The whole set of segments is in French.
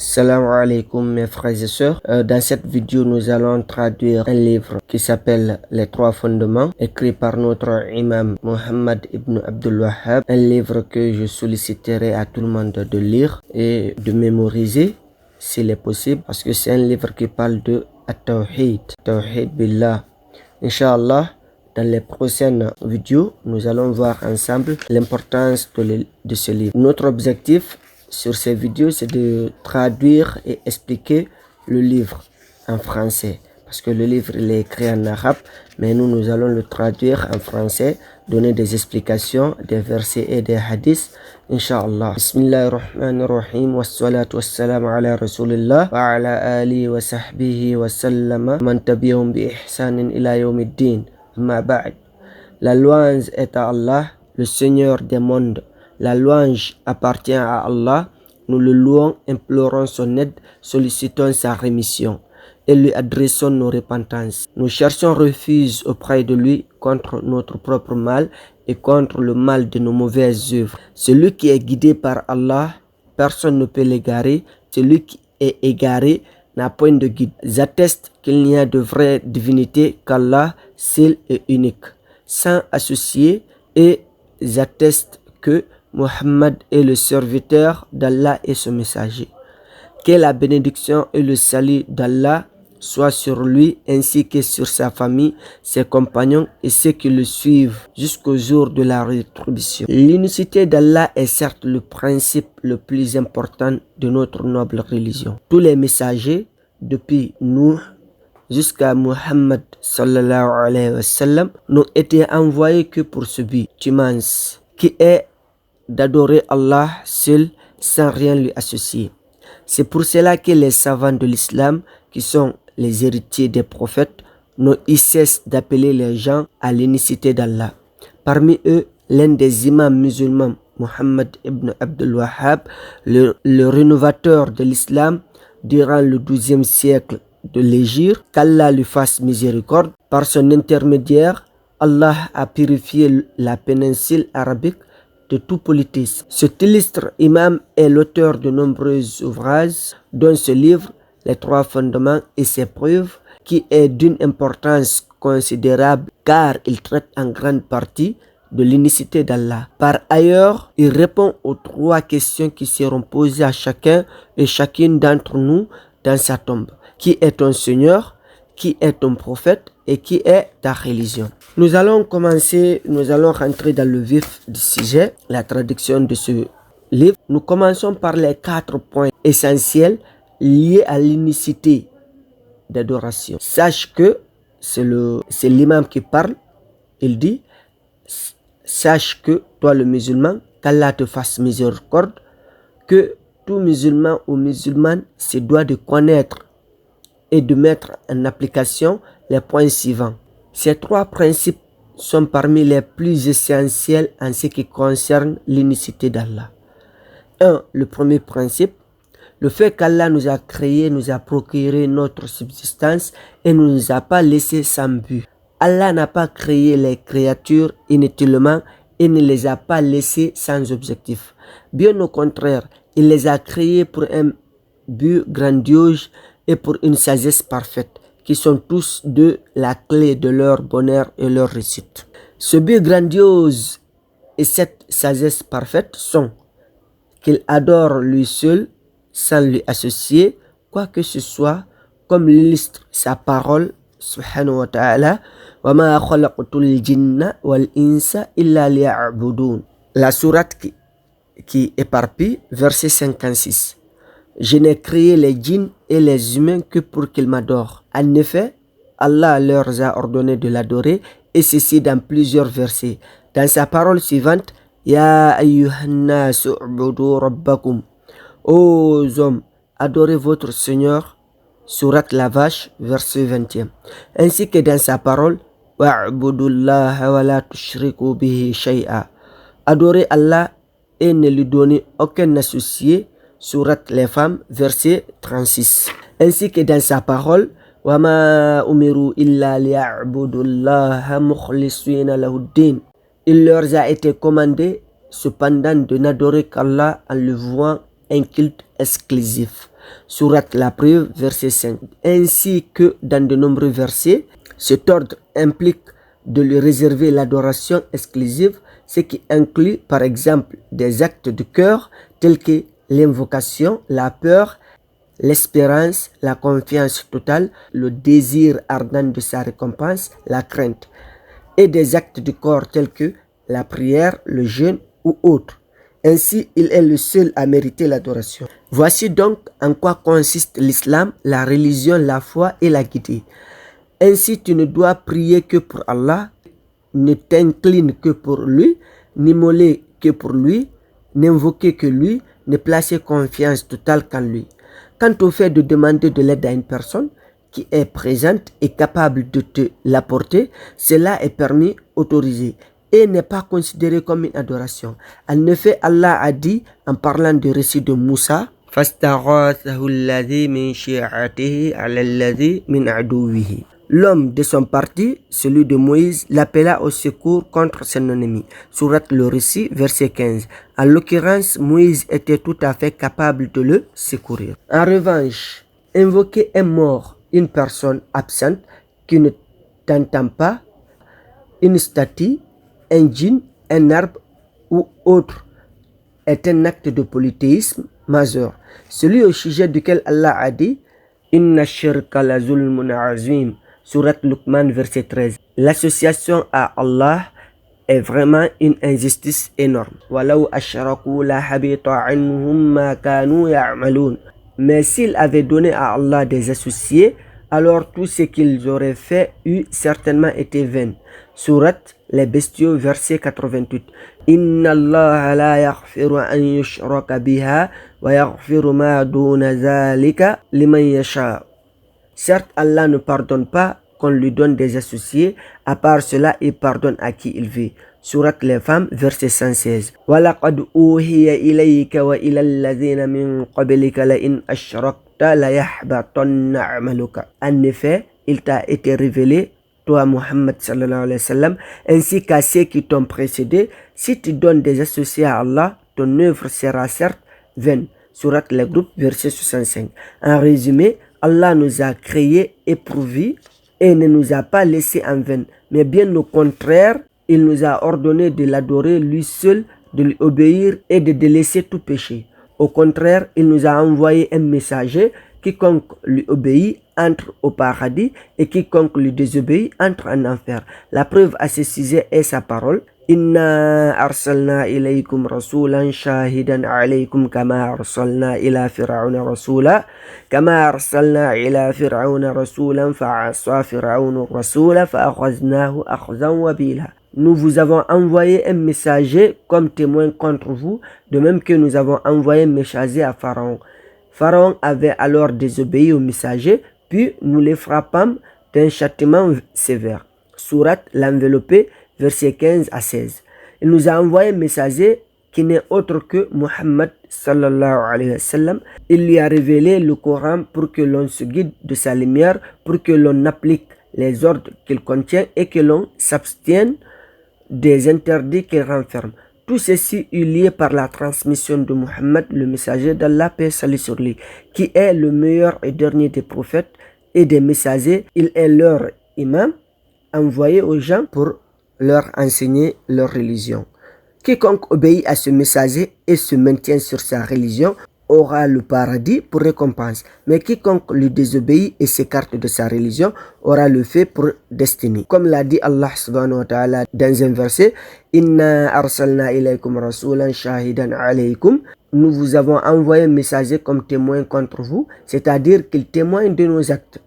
Salam alaikum mes frères et sœurs. Dans cette vidéo, nous allons traduire un livre qui s'appelle Les Trois Fondements, écrit par notre imam Muhammad ibn Abdul Wahhab. Un livre que je solliciterai à tout le monde de lire et de mémoriser s'il est possible, parce que c'est un livre qui parle de At-Tawhid, Tawhid Billah. Inch'Allah, dans les prochaines vidéos, nous allons voir ensemble l'importance de ce livre. Notre objectif sur ces vidéos, c'est de traduire et expliquer le livre en français. Parce que le livre, il est écrit en arabe, mais nous allons le traduire en français, donner des explications, des versets et des hadiths, Inch'Allah. Bismillahirrahmanirrahim, wassalatu wassalamu ala rasulillah, wa ala alihi wa sahbihi wa sallama, man tabiyahum bi ihsanin ila yawmiddin, amma ba'd. La louange est à Allah, le Seigneur des mondes. La louange appartient à Allah. Nous le louons, implorons son aide, sollicitons sa rémission et lui adressons nos repentances. Nous cherchons refuge auprès de lui contre notre propre mal et contre le mal de nos mauvaises œuvres. Celui qui est guidé par Allah, personne ne peut l'égarer. Celui qui est égaré n'a point de guide. J'atteste qu'il n'y a de vraie divinité qu'Allah, seul et unique, sans associé, et j'atteste que Muhammad est le serviteur d'Allah et son messager. Que la bénédiction et le salut d'Allah soient sur lui ainsi que sur sa famille, ses compagnons et ceux qui le suivent jusqu'au jour de la rétribution. L'unicité d'Allah est certes le principe le plus important de notre noble religion. Tous les messagers, depuis Nuh jusqu'à Muhammad sallallahu alayhi wa sallam, n'ont été envoyés que pour ce but immense qui est d'adorer Allah seul sans rien lui associer. C'est pour cela que les savants de l'islam, qui sont les héritiers des prophètes, n'ont eu cesse d'appeler les gens à l'unicité d'Allah. Parmi eux, l'un des imams musulmans, Muhammad ibn Abdul Wahhab, le rénovateur de l'islam durant le XIIe siècle de l'Hégire, qu'Allah lui fasse miséricorde. Par son intermédiaire, Allah a purifié la péninsule arabique de tout politisme. Cet illustre imam est l'auteur de nombreux ouvrages, dont ce livre, Les Trois Fondements et ses preuves, qui est d'une importance considérable car il traite en grande partie de l'unicité d'Allah. Par ailleurs, il répond aux trois questions qui seront posées à chacun et chacune d'entre nous dans sa tombe. Qui est ton Seigneur? Qui est ton prophète? Et qui est ta religion? Nous allons rentrer dans le vif du sujet, la traduction de ce livre. Nous commençons par les 4 points essentiels liés à l'unicité d'adoration. Sache que, c'est l'imam qui parle, il dit, sache que toi le musulman, qu'Allah te fasse miséricorde, que tout musulman ou musulmane se doit de connaître et de mettre en application les points suivants. Ces 3 principes sont parmi les plus essentiels en ce qui concerne l'unicité d'Allah. 1. Le premier principe, le fait qu'Allah nous a créés, nous a procuré notre subsistance et ne nous a pas laissé sans but. Allah n'a pas créé les créatures inutilement et ne les a pas laissées sans objectif. Bien au contraire, il les a créées pour un but grandiose et pour une sagesse parfaite, qui sont tous deux la clé de leur bonheur et leur réussite. Ce but grandiose et cette sagesse parfaite sont qu'il adore lui seul sans lui associer quoi que ce soit, comme l'illustre sa parole, subhanahu wa ta'ala, wa ma khalaqtul jinna wal insa illa liya'budun. La sourate qui éparpille, verset 56. Je n'ai créé les djinns et les humains que pour qu'ils m'adorent. En effet, Allah leur a ordonné de l'adorer, et ceci dans plusieurs versets. Dans sa parole suivante, Ya ayyuhannasu u'budu rabbakum. Ô hommes, adorez votre Seigneur, sourate la vache, verset 20e. Ainsi que dans sa parole, Wa'budullaha wa la tushriku bihi shay'a. Adorez Allah et ne lui donnez aucun associé, sourate les femmes, verset 36. Ainsi que dans sa parole, wa ma umiru illa liya'budullaha mukhlisina lahuddin. Il leur a été commandé cependant de n'adorer qu'Allah en lui vouant un culte exclusif. Sourate La Preuve, verset 5. Ainsi que dans de nombreux versets, cet ordre implique de lui réserver l'adoration exclusive, ce qui inclut par exemple des actes de cœur tels que l'invocation, la peur, l'espérance, la confiance totale, le désir ardent de sa récompense, la crainte, et des actes de corps tels que la prière, le jeûne ou autres. Ainsi, il est le seul à mériter l'adoration. Voici donc en quoi consiste l'islam, la religion, la foi et la guidée. Ainsi, tu ne dois prier que pour Allah, ne t'incline que pour lui, n'immoler que pour lui, n'invoquer que lui, ne placer confiance totale qu'en lui. Quant au fait de demander de l'aide à une personne qui est présente et capable de te l'apporter, cela est permis, autorisé et n'est pas considéré comme une adoration. En effet, Allah a dit en parlant du récit de Moussa, l'homme de son parti, celui de Moïse, l'appela au secours contre son ennemi. Sourate le récit, verset 15. En l'occurrence, Moïse était tout à fait capable de le secourir. En revanche, invoquer un mort, une personne absente qui ne t'entend pas, une statue, un djinn, un arbre ou autre est un acte de polythéisme majeur. Celui au sujet duquel Allah a dit Inna shirka la zulmun azim. Surat Luqman, verset 13. L'association à Allah est vraiment une injustice énorme. Mais s'ils avaient donné à Allah des associés, alors tout ce qu'ils auraient fait eût certainement été vain. Surat Les Bestiaux, verset 88. Inna Allah la yaghfiru an yushraka biha wa yaghfiru ma duna zalika liman yasha. Certes, Allah ne pardonne pas qu'on lui donne des associés, à part cela, il pardonne à qui il veut. Sourate Les Femmes, verset 116. وَلَقَدْ أُوحِيَ إِلَيْكَ وَإِلَى الَّذِينَ مِنْ قَبْلِكَ لَئِنْ أَشْرَكْتَ لَيَحْبَطَنَّ عَمَلُكَ. En effet, il t'a été révélé, toi Muhammad sallallahu alayhi wa sallam, ainsi qu'à ceux qui t'ont précédé, si tu donnes des associés à Allah, ton œuvre sera certes vaine. Sourate Les Groupes, verset 65. En résumé, Allah nous a créés et pourvus et ne nous a pas laissés en vain, mais bien au contraire, il nous a ordonné de l'adorer lui seul, de lui obéir et de délaisser tout péché. Au contraire, il nous a envoyé un messager, quiconque lui obéit entre au paradis et quiconque lui désobéit entre en enfer. La preuve à ce sujet est sa parole. Inna arsalna ilaykum rasulan shahidan alaykum kama arsalna ila fir'auna rasula kama arsalna ila fir'auna rasulan fa'asa fir'aunu rasula fa'akhaznahu akhzan wabila. Nous vous avons envoyé un messager comme témoin contre vous, de même que nous avons envoyé un messager à Pharaon. Pharaon avait alors désobéi au messager, puis nous les frappâmes d'un châtiment sévère. Sourate L'Enveloppé, versets 15 à 16. Il nous a envoyé un messager qui n'est autre que Muhammad sallallahu alayhi wa sallam. Il lui a révélé le Coran pour que l'on se guide de sa lumière, pour que l'on applique les ordres qu'il contient et que l'on s'abstienne des interdits qu'il renferme. Tout ceci est lié par la transmission de Muhammad, le messager d'Allah, paix salut sur lui, qui est le meilleur et dernier des prophètes et des messagers. Il est leur imam, envoyé aux gens pour leur enseigner leur religion. Quiconque obéit à ce messager et se maintient sur sa religion aura le paradis pour récompense, mais quiconque lui désobéit et s'écarte de sa religion aura le fait pour destinée. Comme l'a dit Allah subhanahu wa ta'ala dans un verset, Inna arsalna ilaykum rasulan shahidan alaykum. Nous vous avons envoyé un messager comme témoin contre vous, c'est-à-dire qu'il témoigne de nos actes.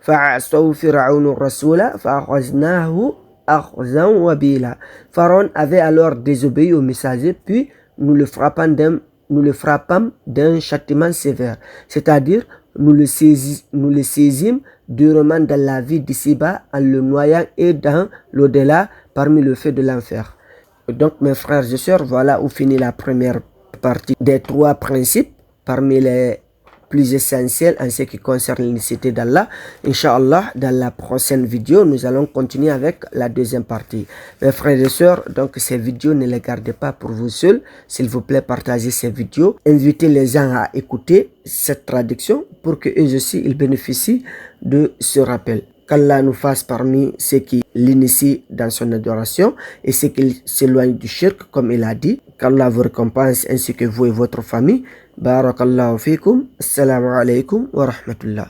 Fa'asaw fir'aunu rasula fa'akhaznahu akhzan wabila. Pharaon avait alors désobéi au messager, puis nous le frappâmes d'un châtiment sévère, c'est-à-dire nous le saisîmes durement dans la vie d'ici-bas en le noyant et dans l'au-delà parmi le feu de l'enfer. Donc mes frères et sœurs, voilà où finit la première partie des trois principes parmi les plus essentiels en ce qui concerne l'unicité d'Allah. Inch'Allah, dans la prochaine vidéo, nous allons continuer avec la deuxième partie. Mes frères et sœurs, donc ces vidéos, ne les gardez pas pour vous seuls. S'il vous plaît, partagez ces vidéos. Invitez les gens à écouter cette traduction pour que eux aussi, ils bénéficient de ce rappel. Qu'Allah nous fasse parmi ceux qui l'initient dans son adoration et ceux qui s'éloignent du shirk, comme il a dit. Qu'Allah vous récompense ainsi que vous et votre famille. Barakallahu fikum. Assalamu alaikum wa rahmatullah.